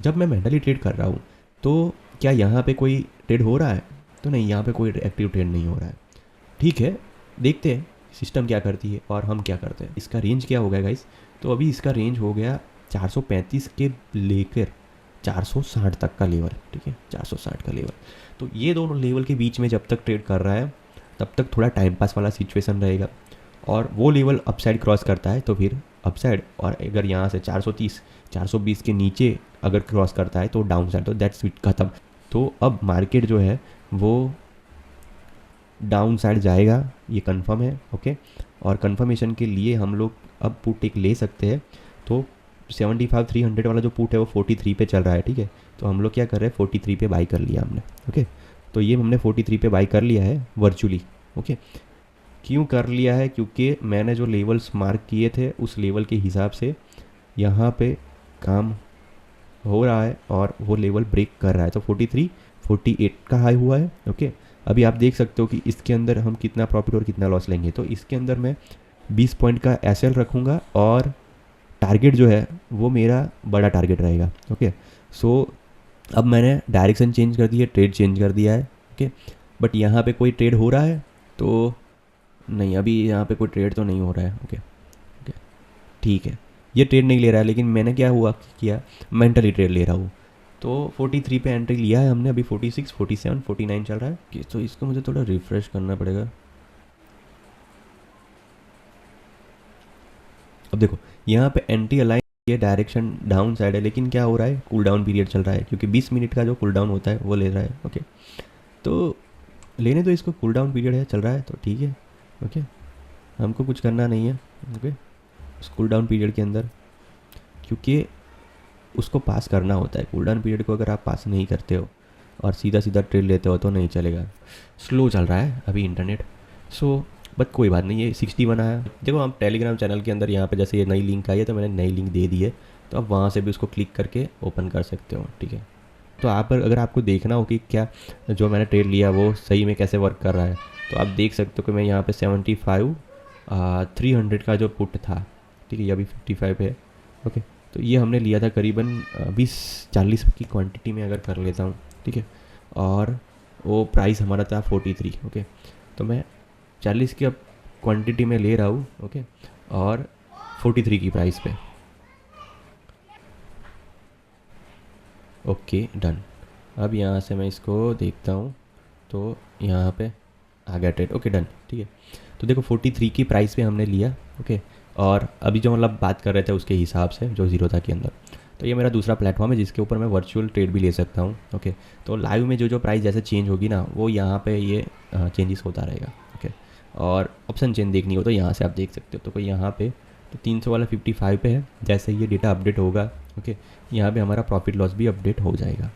जब मैं mentally trade कर रहा हूँ तो क्या यहाँ पे कोई ट्रेड हो रहा है? तो नहीं, यहाँ पे कोई एक्टिव ट्रेड नहीं हो रहा है। ठीक है, देखते हैं सिस्टम क्या करती है और हम क्या करते हैं। इसका रेंज क्या हो गया गाइस? तो अभी इसका रेंज हो गया 435 के लेकर 460 तक का लेवल। ठीक है, 460 का लेवल। तो ये दोनों लेवल के बीच में जब तक ट्रेड कर रहा है तब तक थोड़ा टाइम पास वाला सिचुएशन रहेगा, और वो लेवल अपसाइड क्रॉस करता है तो फिर अपसाइड, और अगर यहाँ से 430 420 के नीचे अगर क्रॉस करता है तो डाउन साइड, तो दैट्स इट, खत्म। तो अब मार्केट जो है वो डाउन साइड जाएगा, ये कंफर्म है। ओके, और कंफर्मेशन के लिए हम लोग अब पुट एक ले सकते हैं। तो 75-300 वाला जो पुट है वो 43 पे चल रहा है। ठीक है, तो हम लोग क्या कर रहे हैं, 43 पे बाई कर लिया हमने। ओके, तो ये हमने 43 पे बाई कर लिया है वर्चुअली। ओके, क्यों कर लिया है? क्योंकि मैंने जो लेवल्स मार्क किए थे उस लेवल के हिसाब से यहाँ पे काम हो रहा है और वो लेवल ब्रेक कर रहा है। तो 43 48 का हाई हुआ है। ओके, अभी आप देख सकते हो कि इसके अंदर हम कितना प्रॉफिट और कितना लॉस लेंगे। तो इसके अंदर मैं 20 पॉइंट का एसएल रखूँगा और टारगेट जो है वो मेरा बड़ा टारगेट रहेगा। ओके, सो अब मैंने डायरेक्शन चेंज कर दी है, ट्रेड चेंज कर दिया है। ओके, बट यहाँ पे कोई ट्रेड हो रहा है तो नहीं, अभी यहाँ पे कोई ट्रेड तो नहीं हो रहा है। ओके ओके, ठीक है, ये ट्रेड नहीं ले रहा है, लेकिन मैंने क्या हुआ किया, मेंटली ट्रेड ले रहा हूँ। तो 43 पे एंट्री लिया है हमने, अभी 46 47 49 चल रहा है। तो इसको मुझे थोड़ा रिफ्रेश करना पड़ेगा। अब देखो यहाँ पे एंटी अलाइन, ये डायरेक्शन डाउन साइड है, लेकिन क्या हो रहा है, कूल डाउन पीरियड चल रहा है, क्योंकि 20 मिनट का जो कूल डाउन होता है वो ले रहा है। ओके, तो लेने तो इसको, कूल डाउन पीरियड है, चल रहा है तो ठीक है। ओके, हमको कुछ करना नहीं है। ओके, कूल डाउन पीरियड के अंदर, क्योंकि उसको पास करना होता है कूल डाउन पीरियड को, अगर आप पास नहीं करते हो और सीधा सीधा ट्रेड लेते हो तो नहीं चलेगा। स्लो चल रहा है अभी इंटरनेट। सो बट कोई बात नहीं, ये 61 आया। देखो, हम टेलीग्राम चैनल के अंदर यहाँ पे जैसे ये नई लिंक आई है तो मैंने नई लिंक दे दी है, तो आप वहाँ से भी उसको क्लिक करके ओपन कर सकते हो। ठीक है, तो आप पर अगर आपको देखना हो कि क्या जो मैंने ट्रेड लिया वो सही में कैसे वर्क कर रहा है, तो आप देख सकते हो कि मैं यहाँ पे 75 300 का जो पुट था, ठीक है, ये अभी 55 पे है। ओके, तो ये हमने लिया था करीबन 20-40 की क्वांटिटी में अगर कर लेता हूँ। ठीक है, और वो प्राइस हमारा था 43। ओके, तो मैं 40 की अब क्वांटिटी में ले रहा हूँ। ओके, और 43 की प्राइस पे। Okay, done. अब यहाँ से मैं इसको देखता हूँ, तो यहाँ पे आ गया ट्रेड। ओके, डन, ठीक है। तो देखो 43 की प्राइस पे हमने लिया। ओके, और अभी जो मतलब बात कर रहे थे उसके हिसाब से जो ज़ीरो था के अंदर, तो ये मेरा दूसरा प्लेटफॉर्म है जिसके ऊपर मैं वर्चुअल ट्रेड भी ले सकता हूँ। ओके, तो लाइव में जो जो प्राइस जैसे चेंज होगी ना, वो यहाँ पे ये चेंजेस होता रहेगा। ओके, और ऑप्शन चेंज देखनी हो तो यहाँ से आप देख सकते हो। तो कोई यहाँ पे तो 300 वाला 55 पे है, जैसे ये डेटा अपडेट होगा ओके, यहाँ पे हमारा प्रॉफिट लॉस भी अपडेट हो जाएगा।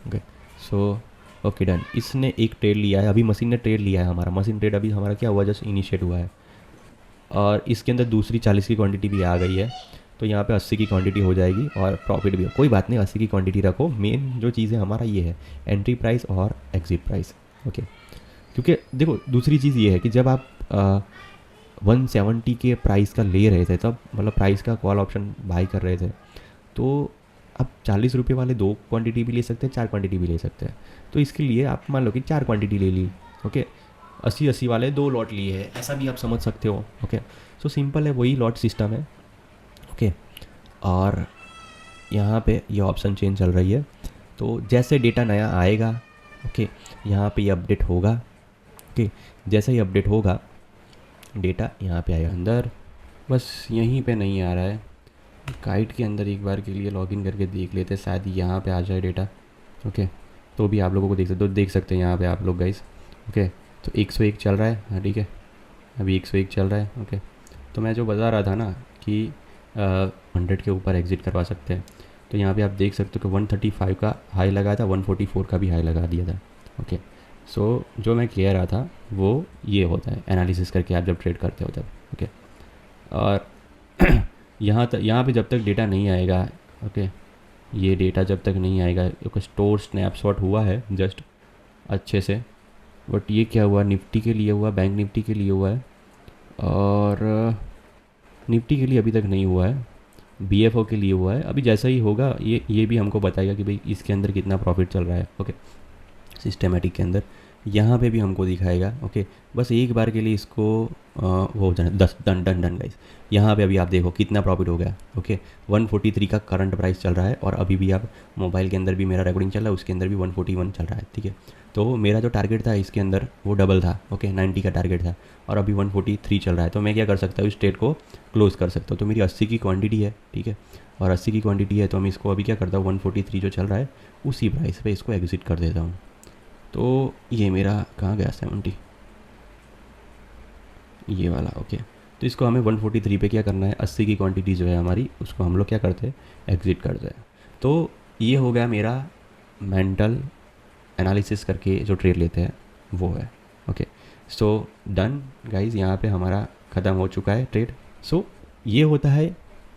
Okay, so okay, done. इसने एक ट्रेड लिया है, अभी मशीन ने ट्रेड लिया है हमारा। मशीन ट्रेड अभी हमारा क्या हुआ, जस्ट इनिशिएट हुआ है, और इसके अंदर दूसरी 40 की क्वांटिटी भी आ गई है। तो यहाँ पे 80 की क्वांटिटी हो जाएगी और प्रॉफिट भी हो। कोई बात नहीं, 80 की क्वांटिटी रखो। मेन जो चीज़ है हमारा ये है एंट्री प्राइस और एग्जिट प्राइस। ओके, क्योंकि देखो दूसरी चीज़ ये है कि जब आप 170 के प्राइस का ले रहे थे, तब मतलब प्राइस का कॉल ऑप्शन बाई कर रहे थे, तो आप 40 रुपये वाले 2 क्वांटिटी भी ले सकते हैं, 4 क्वांटिटी भी ले सकते हैं। तो इसके लिए आप मान लो कि 4 क्वांटिटी ले ली। ओके, 80-80 वाले 2 लॉट लिए हैं, ऐसा भी आप समझ सकते हो। ओके, सो सिंपल है, वही लॉट सिस्टम है। ओके, और यहाँ पे ये ऑप्शन चेंज चल रही है, तो जैसे डेटा नया आएगा ओके, यहाँ पे ये अपडेट होगा। ओके, जैसे ही अपडेट होगा डेटा यहाँ पे आएगा अंदर। बस यहीं पे नहीं आ रहा है, काइट के अंदर एक बार के लिए लॉगिन करके देख लेते हैं, शायद यहाँ पे आ जाए डेटा। ओके, तो भी आप लोगों को देख सकते हैं यहाँ पे आप लोग गाइस। ओके, तो 101 चल रहा है। हाँ, ठीक है, अभी 101 चल रहा है। ओके, तो मैं जो बता रहा था ना कि 100 के ऊपर एग्जिट करवा सकते हैं, तो यहाँ पे आप देख सकते हो कि 135 का हाई लगा था, 144 का भी हाई लगा दिया था। ओके, सो जो मैं कह रहा था वो ये होता है एनालिसिस करके आप जब ट्रेड करते हो तब। ओके, और यहाँ पे जब तक डेटा नहीं आएगा ओके, ये डेटा जब तक नहीं आएगा, एक स्टोर स्नैपशॉट हुआ है जस्ट अच्छे से, बट ये क्या हुआ, निफ्टी के लिए हुआ, बैंक निफ्टी के लिए हुआ है, और निफ्टी के लिए अभी तक नहीं हुआ है। BFO के लिए हुआ है। अभी जैसा ही होगा ये भी हमको बताएगा कि भाई इसके अंदर कितना प्रॉफिट चल रहा है। ओके, सिस्टमेटिक के अंदर यहाँ पे भी हमको दिखाएगा। ओके, बस एक बार के लिए इसको वो हो जाए 10 डन डन डन गाइस। यहाँ पे अभी आप देखो कितना प्रॉफिट हो गया। ओके, 143 का करंट प्राइस चल रहा है और अभी भी आप मोबाइल के अंदर भी मेरा रिकॉर्डिंग चल रहा है, उसके अंदर भी 141 चल रहा है। ठीक है, तो मेरा जो टारगेट था इसके अंदर वो डबल था। ओके, 90 का टारगेट था और अभी 143 चल रहा है। तो मैं क्या कर सकता हूँ, इस ट्रेड को क्लोज़ कर सकता हूँ। तो मेरी 80 की क्वांटिटी है। ठीक है, और 80 की क्वांटिटी है तो मैं इसको अभी क्या करता हूँ, 143 जो चल रहा है उसी प्राइस पे इसको एग्जिट कर देता हूँ। तो ये मेरा कहाँ गया 70, ये वाला। ओके, तो इसको हमें 143 पे क्या करना है, 80 की क्वांटिटी जो है हमारी उसको हम लोग क्या करते हैं, एग्जिट करते हैं। तो ये हो गया मेरा मेंटल एनालिसिस करके जो ट्रेड लेते हैं वो है। ओके, सो डन गाइज, यहाँ पे हमारा ख़त्म हो चुका है ट्रेड। सो ये होता है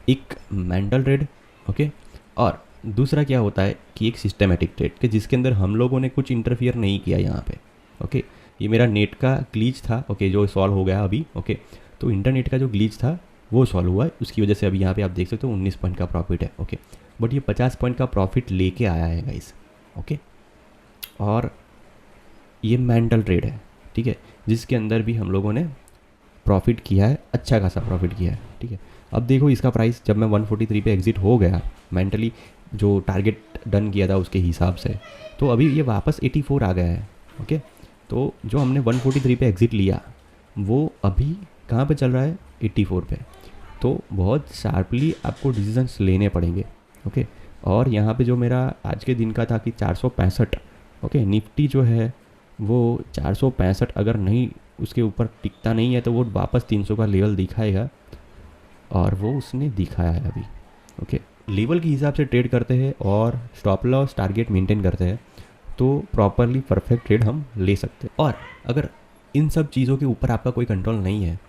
एक मेंटल ट्रेड। ओके, और दूसरा क्या होता है कि एक सिस्टमेटिक ट्रेड के जिसके अंदर हम लोगों ने कुछ इंटरफियर नहीं किया यहाँ पे। ओके, ये मेरा नेट का ग्लिच था। ओके, जो सॉल्व हो गया अभी। ओके, तो इंटरनेट का जो ग्लिच था वो सॉल्व हुआ है, उसकी वजह से अभी यहाँ पे आप देख सकते हो 19 पॉइंट का प्रॉफिट है। ओके, बट ये 50 पॉइंट का प्रॉफिट लेके आया है गाइस। ओके, और ये मेंटल ट्रेड है। ठीक है, जिसके अंदर भी हम लोगों ने प्रॉफिट किया है, अच्छा खासा प्रॉफिट किया है। ठीक है, अब देखो इसका प्राइस जब मैं 143 पे एग्जिट हो गया मेंटली जो टारगेट डन किया था उसके हिसाब से, तो अभी ये वापस 84 आ गया है। ओके, तो जो हमने 143 पे एग्जिट लिया वो अभी कहाँ पे चल रहा है, 84 पे। तो बहुत शार्पली आपको डिसीजंस लेने पड़ेंगे। ओके, और यहाँ पे जो मेरा आज के दिन का था कि 465। ओके, निफ्टी जो है वो 465 अगर नहीं उसके ऊपर टिकता नहीं है तो वो वापस 300 का लेवल दिखाएगा और वो उसने दिखाया है अभी। ओके, लेवल के हिसाब से ट्रेड करते हैं और स्टॉप लॉस टारगेट मेंटेन करते हैं तो प्रॉपरली परफेक्ट ट्रेड हम ले सकते हैं। और अगर इन सब चीज़ों के ऊपर आपका कोई कंट्रोल नहीं है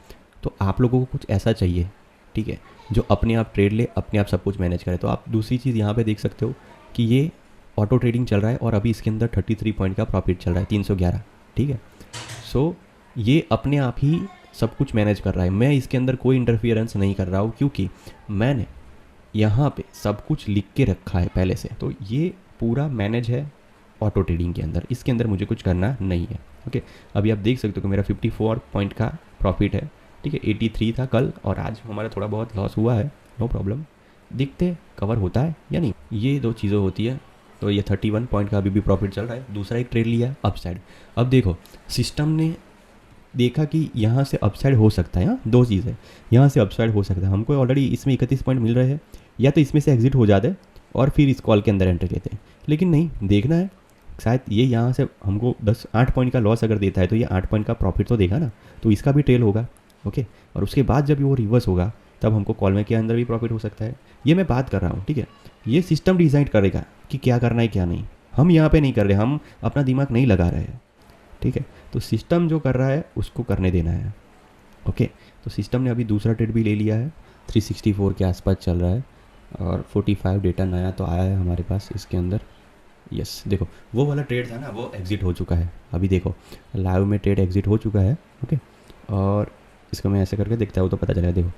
तो आप लोगों को कुछ ऐसा चाहिए, ठीक है, जो अपने आप ट्रेड ले, अपने आप सब कुछ मैनेज करे। तो आप दूसरी चीज़ यहाँ पे देख सकते हो कि ये ऑटो ट्रेडिंग चल रहा है और अभी इसके अंदर 33 पॉइंट का प्रॉफिट चल रहा है, 311। ठीक है, सो ये अपने आप ही सब कुछ मैनेज कर रहा है। मैं इसके अंदर कोई इंटरफियरेंस नहीं कर रहा हूँ क्योंकि मैंने यहाँ पे सब कुछ लिख के रखा है पहले से। तो ये पूरा मैनेज है ऑटो ट्रेडिंग के अंदर, इसके अंदर मुझे कुछ करना नहीं है। ओके, अभी आप देख सकते हो कि मेरा 54 पॉइंट का प्रॉफिट है। ठीक है, 83 था कल और आज हमारा थोड़ा बहुत लॉस हुआ है, नो प्रॉब्लम, देखते कवर होता है या नहीं। ये दो चीज़ें होती है। तो ये 31 पॉइंट का अभी भी प्रॉफिट चल रहा है। दूसरा एक ट्रेड लिया अपसाइड। अब देखो सिस्टम ने देखा कि यहाँ से अपसाइड हो सकता है। हाँ, दो चीज़ है, यहाँ से अपसाइड हो सकता है, हमको ऑलरेडी इसमें 31 पॉइंट मिल रहे हैं, या तो इसमें से एग्जिट हो जाते और फिर इस कॉल के अंदर एंटर लेते हैं। लेकिन नहीं, देखना है शायद ये यहाँ से हमको 8 पॉइंट का लॉस अगर देता है तो ये 8 पॉइंट का प्रॉफिट तो देगा ना, तो इसका भी ट्रेल होगा। ओके, और उसके बाद जब वो रिवर्स होगा तब हमको कॉल में के अंदर भी प्रॉफिट हो सकता है। ये मैं बात कर रहा हूँ। ठीक है, ये सिस्टम डिसाइड करेगा कि क्या करना है क्या नहीं, हम यहाँ पे नहीं कर रहे, हम अपना दिमाग नहीं लगा रहे हैं। ठीक है, तो सिस्टम जो कर रहा है उसको करने देना है। ओके, तो सिस्टम ने अभी दूसरा ट्रेड भी ले लिया है, 364 के आसपास चल रहा है और 45 डेटा नया तो आया है हमारे पास इसके अंदर। यस, देखो वो वाला ट्रेड था ना वो एग्जिट हो चुका है। अभी देखो लाइव में ट्रेड एग्जिट हो चुका है। ओके, और इसको मैं ऐसे करके देखता हूँ तो पता चलेगा। देखो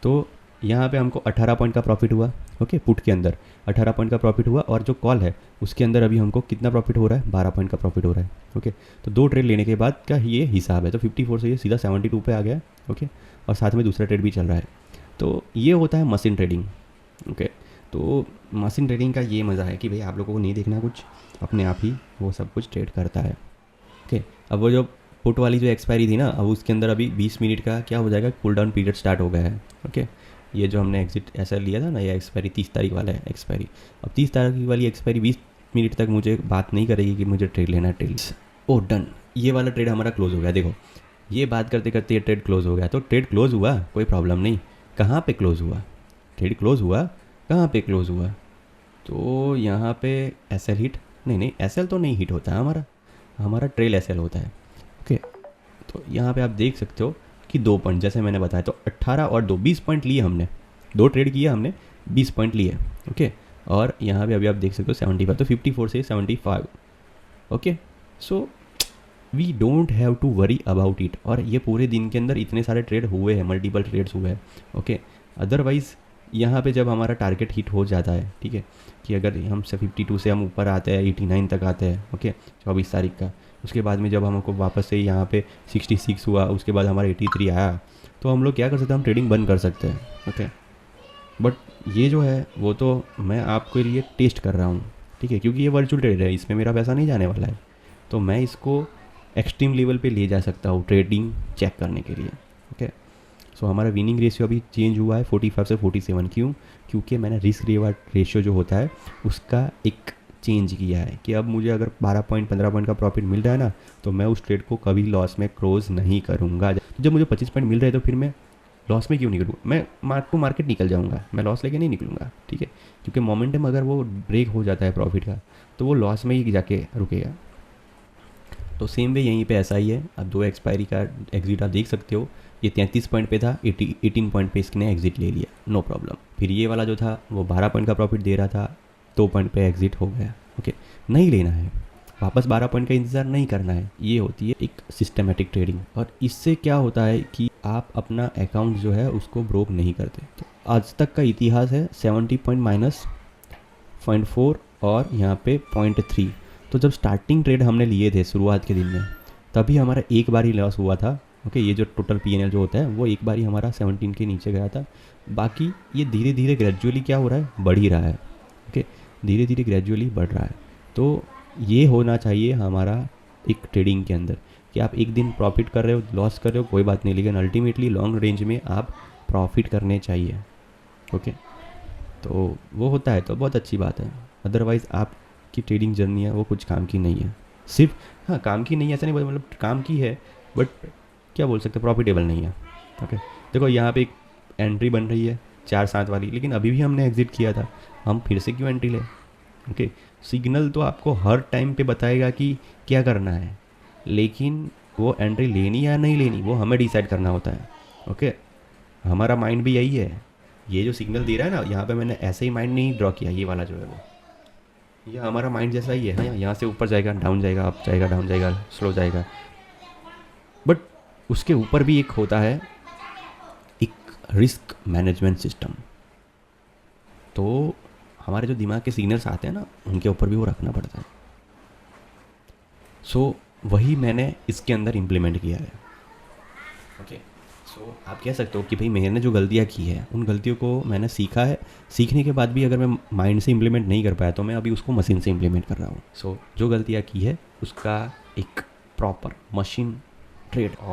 तो यहाँ पे हमको 18 पॉइंट का प्रॉफिट हुआ। ओके, पुट के अंदर 18 पॉइंट का प्रॉफिट हुआ और जो कॉल है उसके अंदर अभी हमको कितना प्रॉफिट हो रहा है, 12 पॉइंट का प्रॉफिट हो रहा है। ओके, तो दो ट्रेड लेने के बाद का ये हिसाब है। तो 54 से ये सीधा 72 पे आ गया। ओके, और साथ में दूसरा ट्रेड भी चल रहा है। तो ये होता है मशीन ट्रेडिंग। ओके, तो मशीन ट्रेडिंग का ये मज़ा है कि भाई आप लोगों को नहीं देखना कुछ, अपने आप ही वो सब कुछ ट्रेड करता है। ओके, अब वो जो पुट वाली जो एक्सपायरी थी ना, अब उसके अंदर अभी 20 मिनट का क्या हो जाएगा, कूल डाउन पीरियड स्टार्ट हो गया है। ओके, ये जो हमने एग्जिट ऐसा लिया था ना, ये एक्सपायरी 30 तारीख वाला है एक्सपायरी। अब 30 तारीख वाली एक्सपायरी 20 मिनट तक मुझे बात नहीं करेगी कि मुझे ट्रेड लेना है। ट्रेड ओ डन, ये वाला ट्रेड हमारा क्लोज हो गया। देखो ये बात करते करते ये ट्रेड क्लोज हो गया। तो ट्रेड क्लोज हुआ, कोई प्रॉब्लम नहीं। कहाँ पे क्लोज हुआ, ट्रेड क्लोज हुआ, कहाँ पे क्लोज हुआ, तो यहाँ पे एसएल हिट, नहीं एसएल तो नहीं हिट होता है हमारा ट्रेल एसएल होता है। ओके, तो यहाँ पे आप देख सकते हो कि 2 पॉइंट जैसे मैंने बताया, तो 18 और 2 20 पॉइंट लिए हमने, 2 ट्रेड किया हमने, 20 पॉइंट लिए। ओके, और यहाँ पे अभी आप देख सकते हो 75, तो 54 से 75। Okay, so we don't have to worry about it. और ये पूरे दिन के अंदर इतने सारे ट्रेड हुए हैं, मल्टीपल ट्रेड्स हुए हैं। ओके, अदरवाइज़ यहाँ पे जब हमारा टारगेट हिट हो जाता है, ठीक है, कि अगर हम से 52 से हम ऊपर आते हैं 89 तक आते हैं, ओके, 24 तारीख का, उसके बाद में जब हमको वापस से यहाँ पे 66 हुआ, उसके बाद हमारा 83 आया, तो हम लोग क्या कर सकते हैं, हम ट्रेडिंग बंद कर सकते हैं, ओके। बट ये जो है वो तो मैं आपके लिए टेस्ट कर रहा हूँ, ठीक है, क्योंकि ये वर्चुअल ट्रेड है, इसमें मेरा पैसा नहीं जाने वाला है, तो मैं इसको एक्सट्रीम लेवल पे ले जा सकता हूँ ट्रेडिंग चेक करने के लिए, ओके। सो हमारा विनिंग रेशियो अभी चेंज हुआ है 45 से 47। क्यों? क्योंकि मैंने रिस्क रिवार्ड रेशियो जो होता है उसका एक चेंज किया है कि अब मुझे अगर 12 पॉइंट 15 पॉइंट का प्रॉफिट मिल रहा है ना, तो मैं उस ट्रेड को कभी लॉस में क्लोज नहीं करूँगा। जब मुझे 25 पॉइंट मिल रहे हैं तो फिर मैं लॉस में क्यों निकलूँ? मैं मार्केट निकल जाऊँगा, मैं लॉस लेके नहीं निकलूँगा, ठीक है, क्योंकि मोमेंटम अगर वो ब्रेक हो जाता है प्रॉफिट का, तो वो लॉस में ही जाके रुकेगा। तो सेम वे यहीं पे ऐसा ही है। अब 2 एक्सपायरी का एग्जिट आप देख सकते हो, ये 33 पॉइंट पे था, 18 पॉइंट पे इसने एग्जिट ले लिया, नो प्रॉब्लम। फिर ये वाला जो था वो 12 पॉइंट का प्रॉफिट दे रहा था, 2 पॉइंट पे एग्जिट हो गया, ओके। नहीं लेना है, वापस 12 पॉइंट का इंतज़ार नहीं करना है। ये होती है एक सिस्टमेटिक ट्रेडिंग, और इससे क्या होता है कि आप अपना अकाउंट जो है उसको ब्रोक नहीं करते। तो आज तक का इतिहास है 70 पॉइंट माइनस 0.4 और यहाँ पे 0.3। तो जब स्टार्टिंग ट्रेड हमने लिए थे शुरुआत के दिन में, तभी हमारा एक बार ही लॉस हुआ था, ओके। ये जो टोटल PNL जो होता है वो एक बार ही हमारा 17 के नीचे गया था। बाकी ये धीरे धीरे ग्रेजुअली क्या हो रहा है, बढ़ ही रहा है, ओके, धीरे धीरे ग्रेजुअली बढ़ रहा है। तो ये होना चाहिए हमारा एक ट्रेडिंग के अंदर कि आप एक दिन प्रॉफिट कर रहे हो, लॉस कर रहे हो, कोई बात नहीं, लेकिन अल्टीमेटली लॉन्ग रेंज में आप प्रॉफिट करने चाहिए, ओके। तो वो होता है तो बहुत अच्छी बात है, अदरवाइज़ आपकी ट्रेडिंग जर्नी है वो कुछ काम की नहीं है। सिर्फ हाँ, काम की नहीं है ऐसा नहीं, मतलब काम की है, बट क्या बोल सकते हैं, प्रॉफिटेबल नहीं है, ओके। देखो यहाँ पे एक एंट्री बन रही है 4-7 वाली, लेकिन अभी भी हमने एग्जिट किया था, हम फिर से क्यों एंट्री लें, ओके। सिग्नल तो आपको हर टाइम पे बताएगा कि क्या करना है, लेकिन वो एंट्री लेनी या नहीं लेनी वो हमें डिसाइड करना होता है, ओके। हमारा माइंड भी यही है, ये जो सिग्नल दे रहा है ना, यहाँ पे मैंने ऐसे ही माइंड नहीं ड्रॉ किया, ये वाला जो है वो, ये हमारा माइंड जैसा ही है ना, यहाँ से ऊपर जाएगा, डाउन जाएगा, अप जाएगा, डाउन जाएगा, स्लो जाएगा, बट उसके ऊपर भी एक होता है एक रिस्क मैनेजमेंट सिस्टम। तो हमारे जो दिमाग के सिग्नल्स आते हैं ना, उनके ऊपर भी वो रखना पड़ता है। सो वही मैंने इसके अंदर इम्प्लीमेंट किया है, ओके। सो आप कह सकते हो कि भाई मैंने जो गलतियाँ की है उन गलतियों को मैंने सीखा है, सीखने के बाद भी अगर मैं माइंड से इम्प्लीमेंट नहीं कर पाया तो मैं अभी उसको मशीन से इम्प्लीमेंट कर रहा हूँ। सो जो गलतियाँ की है उसका एक प्रॉपर मशीन ट्रेड और